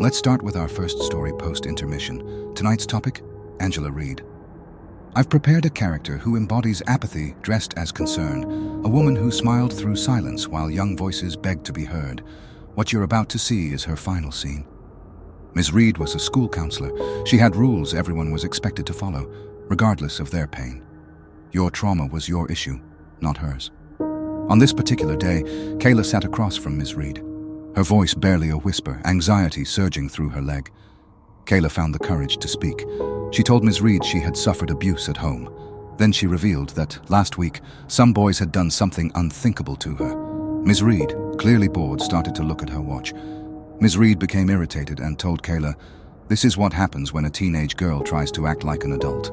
Let's start with our first story post-intermission. Tonight's topic, Angela Reed. I've prepared a character who embodies apathy dressed as concern, a woman who smiled through silence while young voices begged to be heard. What you're about to see is her final scene. Ms. Reed was a school counselor. She had rules everyone was expected to follow, regardless of their pain. Your trauma was your issue, not hers. On this particular day, Kayla sat across from Ms. Reed, her voice barely a whisper, anxiety surging through her leg. Kayla found the courage to speak. She told Ms. Reed she had suffered abuse at home. Then she revealed that, last week, some boys had done something unthinkable to her. Ms. Reed, clearly bored, started to look at her watch. Ms. Reed became irritated and told Kayla, "This is what happens when a teenage girl tries to act like an adult."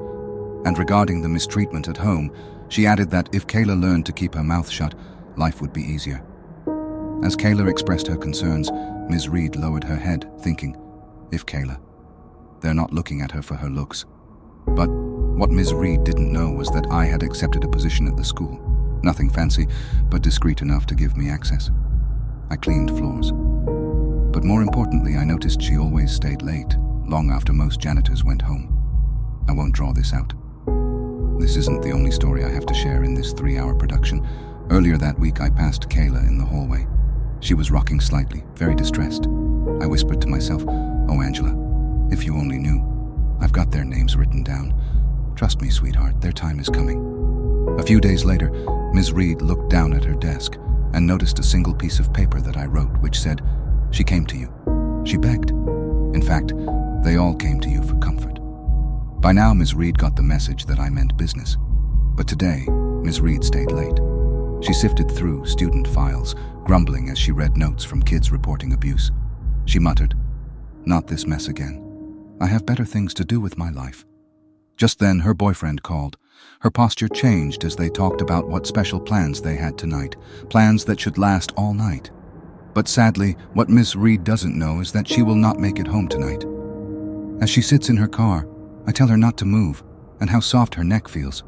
And regarding the mistreatment at home, she added that if Kayla learned to keep her mouth shut, life would be easier. As Kayla expressed her concerns, Ms. Reed lowered her head, thinking, "If Kayla." They're not looking at her for her looks. But what Ms. Reed didn't know was that I had accepted a position at the school. Nothing fancy, but discreet enough to give me access. I cleaned floors. But more importantly, I noticed she always stayed late, long after most janitors went home. I won't draw this out. This isn't the only story I have to share in this 3-hour production. Earlier that week, I passed Kayla in the hallway. She was rocking slightly, very distressed. I whispered to myself, "Oh, Angela, if you only knew. I've got their names written down. Trust me, sweetheart, their time is coming." A few days later, Ms. Reed looked down at her desk and noticed a single piece of paper that I wrote, which said, "She came to you. She begged. In fact, they all came to you for comfort." By now, Ms. Reed got the message that I meant business. But today, Ms. Reed stayed late. She sifted through student files, grumbling as she read notes from kids reporting abuse. She muttered, "Not this mess again. I have better things to do with my life." Just then, her boyfriend called. Her posture changed as they talked about what special plans they had tonight, plans that should last all night. But sadly, what Ms. Reed doesn't know is that she will not make it home tonight. As she sits in her car, I tell her not to move and how soft her neck feels.